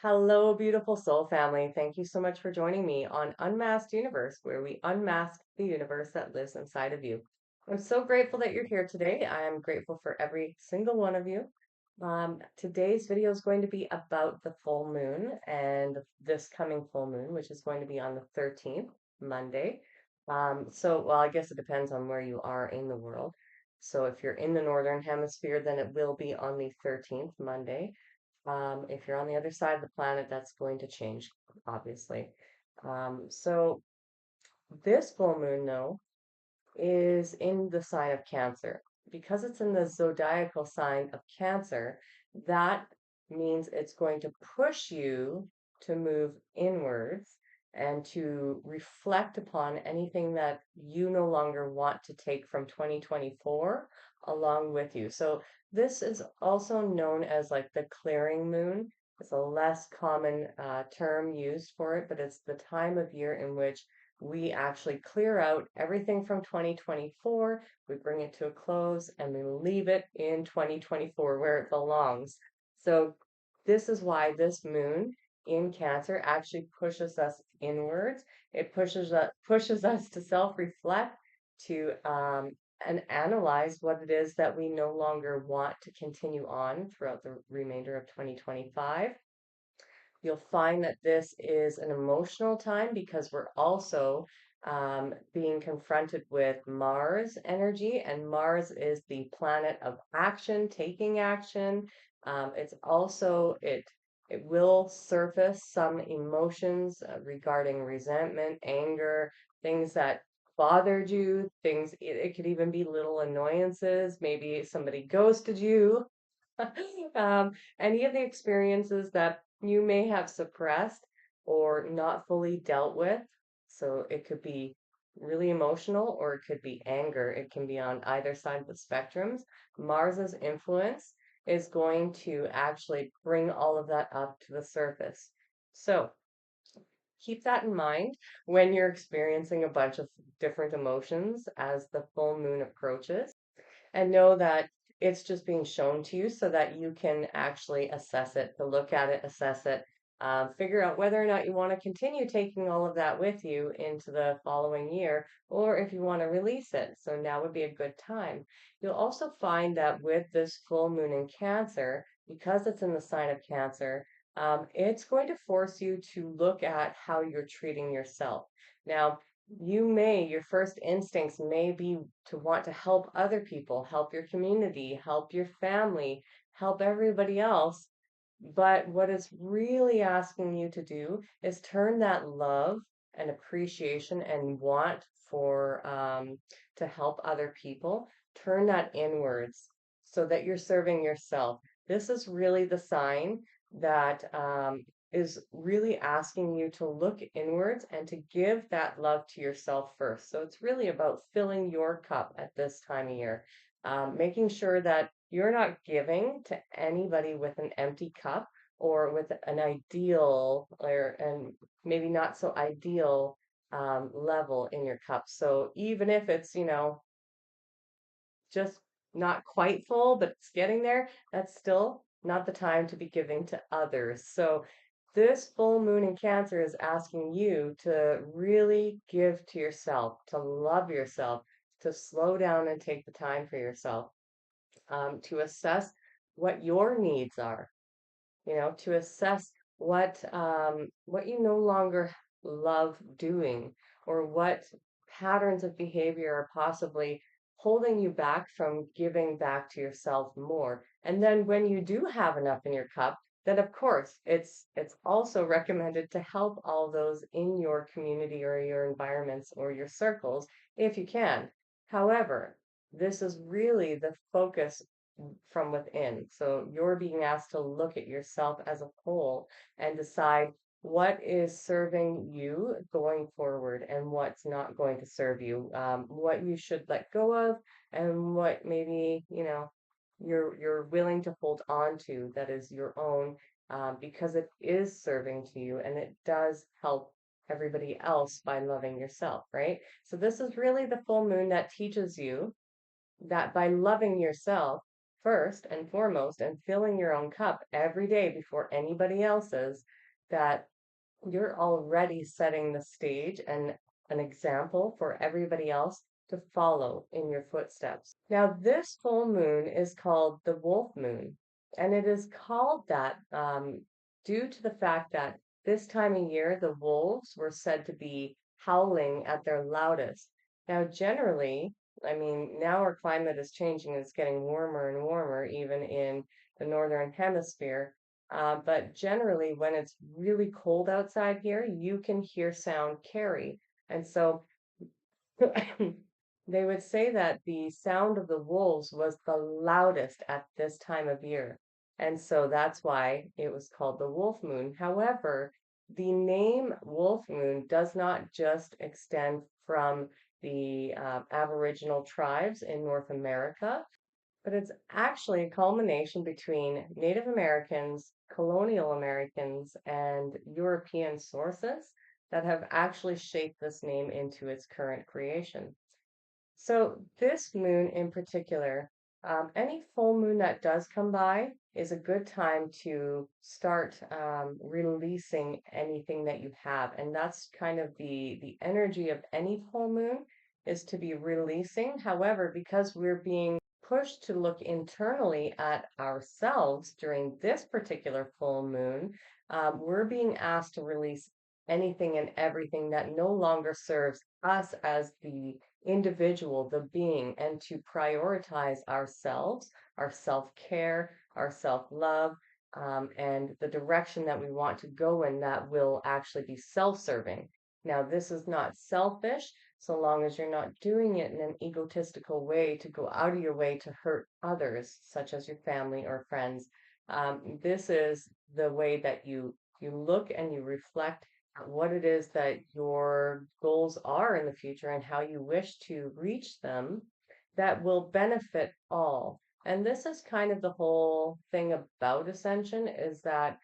Hello, beautiful soul family. Thank you so much for joining me on Unmasked Universe, where we unmask the universe that lives inside of you. I'm so grateful that you're here today. I am grateful for every single one of you. Today's video is going to be about the full moon and this coming full moon, which is going to be on the 13th, Monday. Well, I guess it depends on where you are in the world. So if you're in the Northern Hemisphere, then it will be on the 13th, Monday. If you're on the other side of the planet, that's going to change, obviously. So this full moon, though, is in the sign of Cancer. Because it's in the zodiacal sign of Cancer, that means it's going to push you to move inwards and to reflect upon anything that you no longer want to take from 2024 along with you. So this is also known as like the clearing moon. It's a less common term used for it, but it's the time of year in which we actually clear out everything from 2024, we bring it to a close, and we leave it in 2024 where it belongs. So, this is why this moon in Cancer actually pushes us inwards. It pushes us to self-reflect, to and analyze what it is that we no longer want to continue on throughout the remainder of 2025. You'll find that this is an emotional time because we're also being confronted with Mars energy, and Mars is the planet of action, taking action. It's also it will surface some emotions regarding resentment, anger, things that bothered you, things it could even be little annoyances, maybe somebody ghosted you. Any of the experiences that you may have suppressed or not fully dealt with. So it could be really emotional or it could be anger. It can be on either side of the spectrums. Mars's influence is going to actually bring all of that up to the surface. So keep that in mind when you're experiencing a bunch of different emotions as the full moon approaches, and know that it's just being shown to you so that you can actually assess it, to look at it, assess it, figure out whether or not you want to continue taking all of that with you into the following year, or if you want to release it. So now would be a good time. You'll also find that with this full moon in Cancer, because it's in the sign of Cancer, it's going to force you to look at how you're treating yourself. Now, your first instincts may be to want to help other people, help your community, help your family, help everybody else. But what it's really asking you to do is turn that love and appreciation and want for to help other people, turn that inwards so that you're serving yourself. This is really the sign that is really asking you to look inwards and to give that love to yourself first. So it's really about filling your cup at this time of year, making sure that you're not giving to anybody with an empty cup or with an ideal or and maybe not so ideal level in your cup. So even if it's, just not quite full, but it's getting there, that's still not the time to be giving to others. So this full moon in Cancer is asking you to really give to yourself, to love yourself, to slow down and take the time for yourself, to assess what your needs are, to assess what you no longer love doing, or what patterns of behavior are possibly holding you back from giving back to yourself more. And then when you do have enough in your cup, then of course it's also recommended to help all those in your community or your environments or your circles if you can. However, this is really the focus from within. So you're being asked to look at yourself as a whole and decide what is serving you going forward and what's not going to serve you, what you should let go of, and what maybe, you're willing to hold on to that is your own, because it is serving to you and it does help everybody else by loving yourself, right? So this is really the full moon that teaches you that by loving yourself, first and foremost and filling your own cup every day before anybody else's, that you're already setting the stage and an example for everybody else to follow in your footsteps. Now, this full moon is called the wolf moon, and it is called that due to the fact that this time of year the wolves were said to be howling at their loudest. Now, generally, I mean, now our climate is changing, it's getting warmer and warmer, even in the northern hemisphere. But generally, when it's really cold outside here, you can hear sound carry. And so they would say that the sound of the wolves was the loudest at this time of year. And so that's why it was called the wolf moon. However, the name wolf moon does not just extend from the Aboriginal tribes in North America, but it's actually a culmination between Native Americans, colonial Americans, and European sources that have actually shaped this name into its current creation. So this moon in particular, any full moon that does come by is a good time to start releasing anything that you have, and that's kind of the energy of any full moon is to be releasing. However, because we're being pushed to look internally at ourselves during this particular full moon, we're being asked to release anything and everything that no longer serves us as the individual, the being, and to prioritize ourselves, our self-care, our self-love, and the direction that we want to go in that will actually be self-serving. Now, this is not selfish so long as you're not doing it in an egotistical way to go out of your way to hurt others, such as your family or friends. This is the way that you look and you reflect what it is that your goals are in the future and how you wish to reach them that will benefit all. And this is kind of the whole thing about ascension is that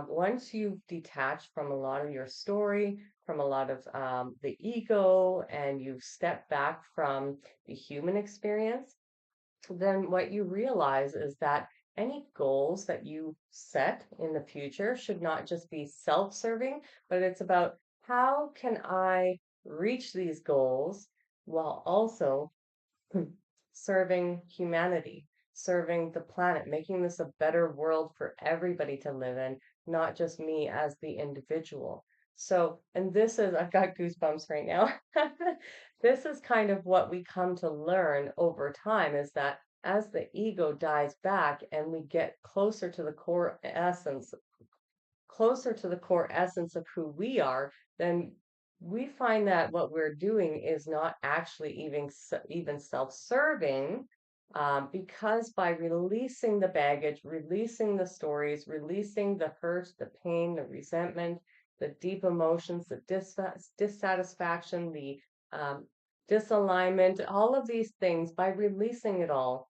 once you've detached from a lot of your story, from a lot of the ego, and you've stepped back from the human experience, then what you realize is that any goals that you set in the future should not just be self-serving, but it's about how can I reach these goals while also serving humanity, serving the planet, making this a better world for everybody to live in, not just me as the individual. So, and this is, I've got goosebumps right now. This is kind of what we come to learn over time is that as the ego dies back and we get closer to the core essence of who we are, then we find that what we're doing is not actually even self-serving, because by releasing the baggage, releasing the stories, releasing the hurt, the pain, the resentment, the deep emotions, the dissatisfaction, the um, disalignment, all of these things, by releasing it all,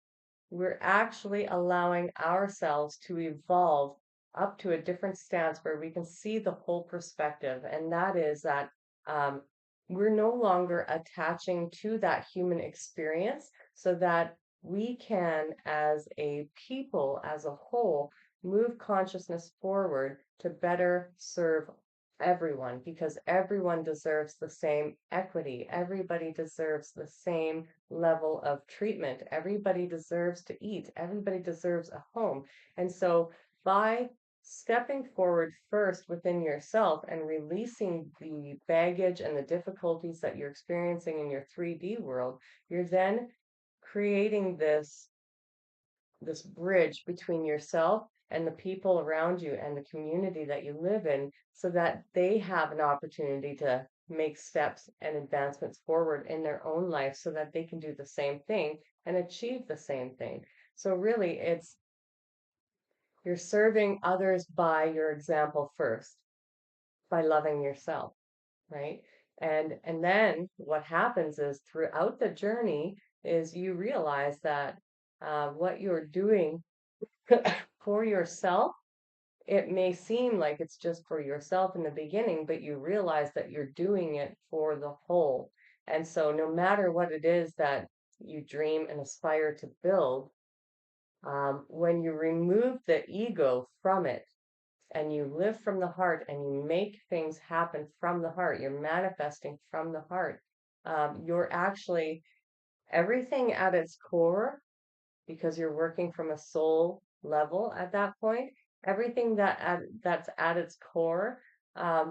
we're actually allowing ourselves to evolve up to a different stance where we can see the whole perspective. And that is that um, we're no longer attaching to that human experience so that we can, as a people, as a whole, move consciousness forward to better serve everyone because everyone deserves the same equity. Everybody deserves the same level of treatment. Everybody deserves to eat. Everybody deserves a home. And so by stepping forward first within yourself and releasing the baggage and the difficulties that you're experiencing in your 3D world, you're then creating this bridge between yourself and the people around you and the community that you live in so that they have an opportunity to make steps and advancements forward in their own life so that they can do the same thing and achieve the same thing. So really it's you're serving others by your example first, by loving yourself, right? And then what happens is throughout the journey is you realize that what you're doing for yourself, it may seem like it's just for yourself in the beginning, but you realize that you're doing it for the whole. And so, no matter what it is that you dream and aspire to build, When you remove the ego from it and you live from the heart and you make things happen from the heart, you're manifesting from the heart. You're actually everything at its core, because you're working from a soul level at that point. Everything that's at its core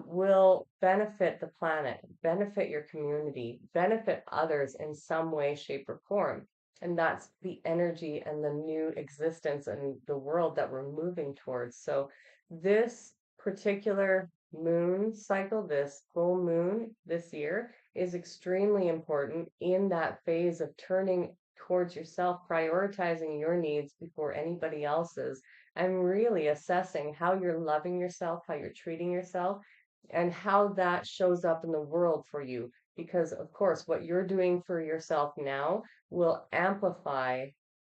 will benefit the planet, benefit your community, benefit others in some way, shape, or form. And that's the energy and the new existence and the world that we're moving towards. So, this particular moon cycle, this full moon this year, is extremely important in that phase of turning towards yourself, prioritizing your needs before anybody else's, and really assessing how you're loving yourself, how you're treating yourself, and how that shows up in the world for you. Because, of course, what you're doing for yourself now will amplify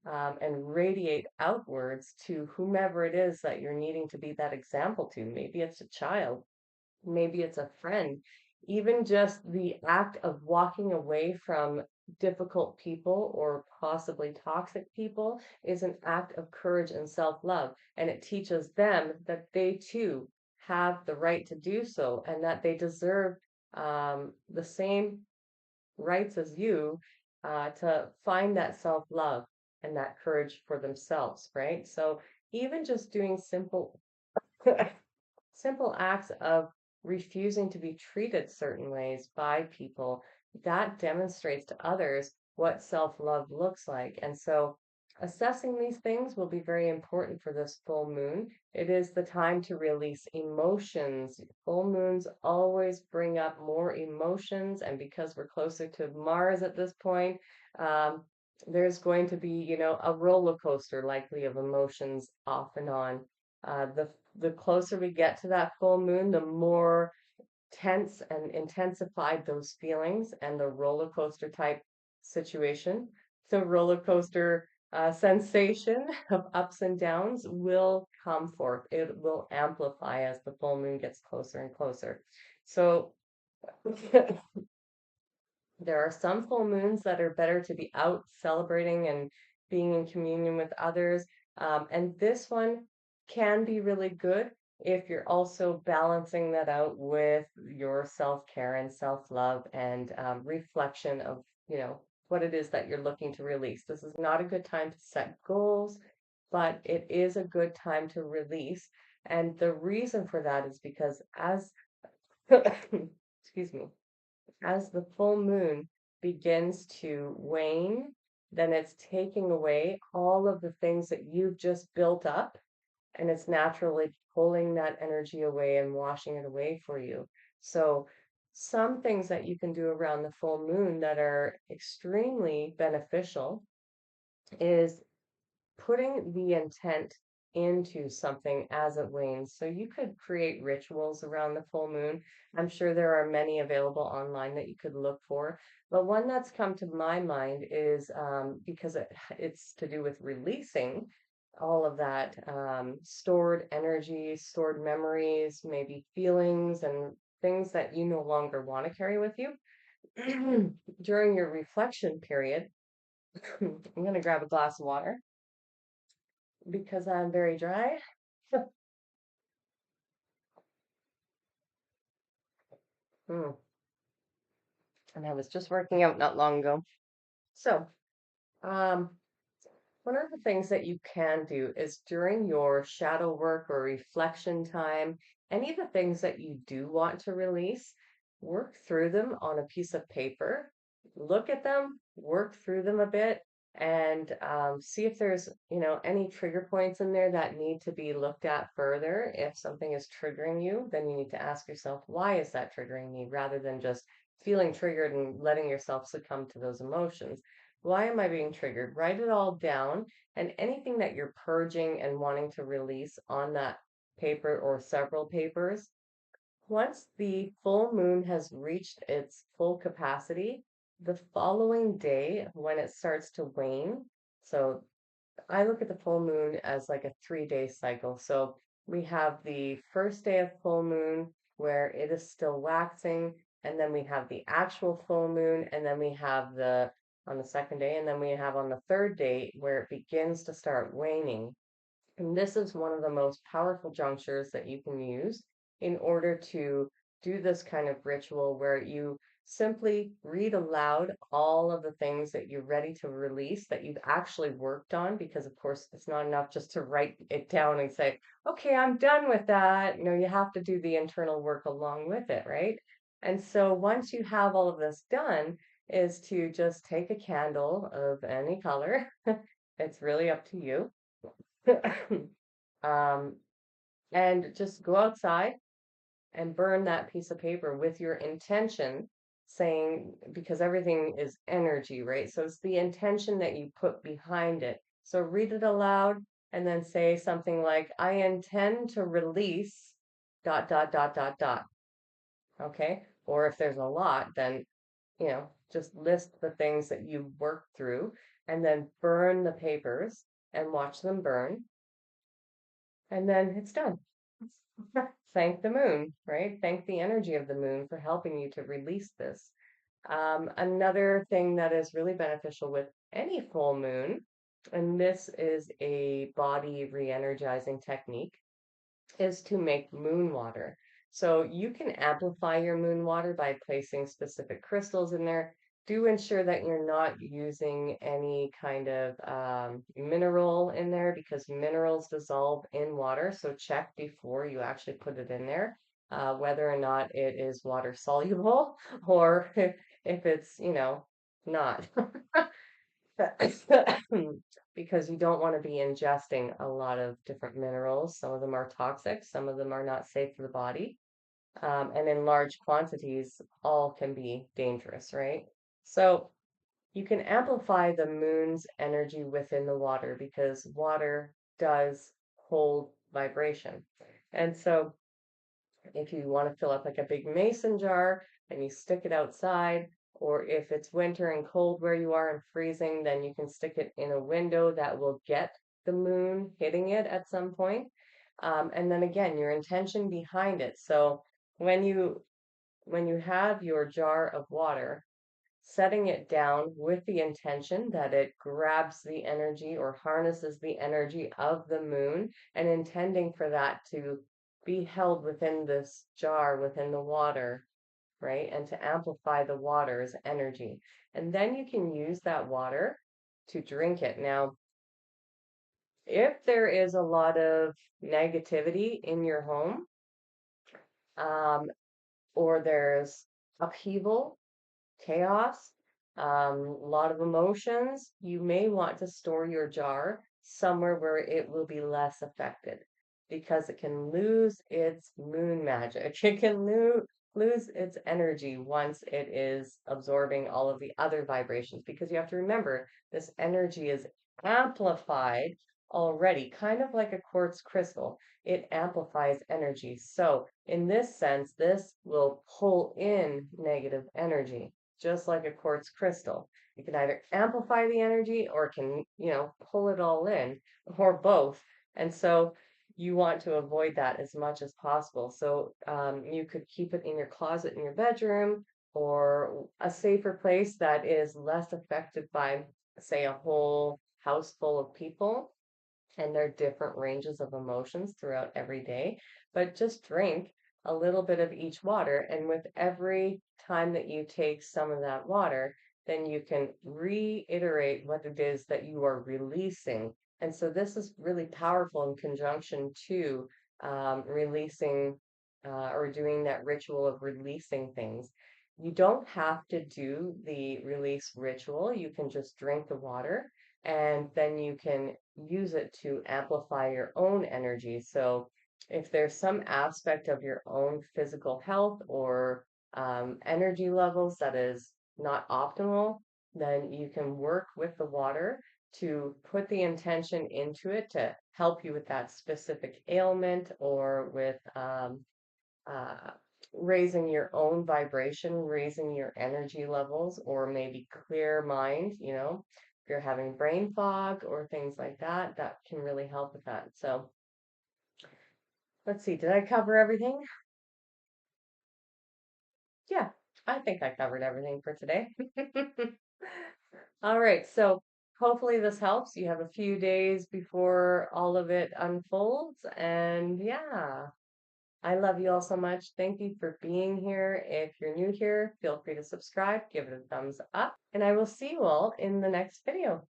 and radiate outwards to whomever it is that you're needing to be that example to. Maybe it's a child, maybe it's a friend. Even just the act of walking away from difficult people or possibly toxic people is an act of courage and self-love. And it teaches them that they too have the right to do so and that they deserve the same rights as you to find that self-love and that courage for themselves, right? So even just doing simple acts of refusing to be treated certain ways by people, that demonstrates to others what self-love looks like. And so assessing these things will be very important for this full moon. It is the time to release emotions. Full moons always bring up more emotions, and because we're closer to Mars at this point, um, there's going to be, a roller coaster likely of emotions off and on. The closer we get to that full moon, the more tense and intensified those feelings and the roller coaster type situation. The roller coaster sensation of ups and downs will come forth. It will amplify as the full moon gets closer and closer. So there are some full moons that are better to be out celebrating and being in communion with others. And this one can be really good if you're also balancing that out with your self-care and self-love and reflection of, what it is that you're looking to release. This is not a good time to set goals, but it is a good time to release. And the reason for that is because excuse me, as the full moon begins to wane, then it's taking away all of the things that you've just built up, and it's naturally pulling that energy away and washing it away for you. So, some things that you can do around the full moon that are extremely beneficial is putting the intent into something as it wanes. So you could create rituals around the full moon. I'm sure there are many available online that you could look for. But one that's come to my mind is because it's to do with releasing all of that stored energy, stored memories, maybe feelings and things that you no longer want to carry with you. During your reflection period, I'm going to grab a glass of water because I'm very dry. Hmm. And I was just working out not long ago. So, um, one of the things that you can do is during your shadow work or reflection time, any of the things that you do want to release, work through them on a piece of paper, look at them, work through them a bit, and see if there's, any trigger points in there that need to be looked at further. If something is triggering you, then you need to ask yourself, why is that triggering me, rather than just feeling triggered and letting yourself succumb to those emotions. Why am I being triggered? Write it all down, and anything that you're purging and wanting to release on that paper or several papers. Once the full moon has reached its full capacity, the following day when it starts to wane, so I look at the full moon as like a 3-day cycle. So we have the first day of full moon where it is still waxing, and then we have the actual full moon, and then we have the on the second day, and then we have on the third day where it begins to start waning. And this is one of the most powerful junctures that you can use in order to do this kind of ritual where you simply read aloud all of the things that you're ready to release that you've actually worked on. Because, of course, it's not enough just to write it down and say, okay, I'm done with that. You have to do the internal work along with it, right? And so once you have all of this done, is to just take a candle of any color. It's really up to you. um, and just go outside and burn that piece of paper with your intention, saying, because everything is energy, right? So it's the intention that you put behind it. So read it aloud and then say something like, I intend to release dot, dot, dot, dot, dot. Okay. Or if there's a lot, then, just list the things that you worked through and then burn the papers and watch them burn. And then it's done. Thank the moon, right? Thank the energy of the moon for helping you to release this. Another thing that is really beneficial with any full moon, and this is a body re-energizing technique, is to make moon water. So you can amplify your moon water by placing specific crystals in there. Do ensure that you're not using any kind of mineral in there because minerals dissolve in water. So check before you actually put it in there, whether or not it is water soluble or if it's, not. Because you don't want to be ingesting a lot of different minerals. Some of them are toxic, some of them are not safe for the body. And in large quantities, all can be dangerous, right? So you can amplify the moon's energy within the water because water does hold vibration. And so if you want to fill up like a big mason jar and you stick it outside, or if it's winter and cold where you are and freezing, then you can stick it in a window that will get the moon hitting it at some point. And then again, your intention behind it. So when you have your jar of water, setting it down with the intention that it grabs the energy or harnesses the energy of the moon and intending for that to be held within this jar, within the water, right? And to amplify the water's energy. And then you can use that water to drink it. Now, if there is a lot of negativity in your home, um, or there's upheaval, chaos, a lot of emotions, you may want to store your jar somewhere where it will be less affected because it can lose its moon magic. It can lose its energy once it is absorbing all of the other vibrations because you have to remember this energy is amplified already, kind of like a quartz crystal. It amplifies energy. So, in this sense, this will pull in negative energy just like a quartz crystal. You can either amplify the energy or it can, pull it all in, or both. And so you want to avoid that as much as possible. So you could keep it in your closet in your bedroom or a safer place that is less affected by, say, a whole house full of people and their different ranges of emotions throughout every day. But just drink a little bit of each water, and with every time that you take some of that water, then you can reiterate what it is that you are releasing. And so this is really powerful in conjunction to releasing or doing that ritual of releasing things. You don't have to do the release ritual. You can just drink the water and then you can use it to amplify your own energy. So if there's some aspect of your own physical health or energy levels that is not optimal, then you can work with the water to put the intention into it to help you with that specific ailment or with uh, raising your own vibration, raising your energy levels, or maybe clear mind, if you're having brain fog or things like that, that can really help with that. So let's see, did I cover everything? Yeah, I think I covered everything for today. All right, so hopefully this helps. You have a few days before all of it unfolds. And yeah, I love you all so much. Thank you for being here. If you're new here, feel free to subscribe, give it a thumbs up, and I will see you all in the next video.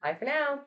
Bye for now.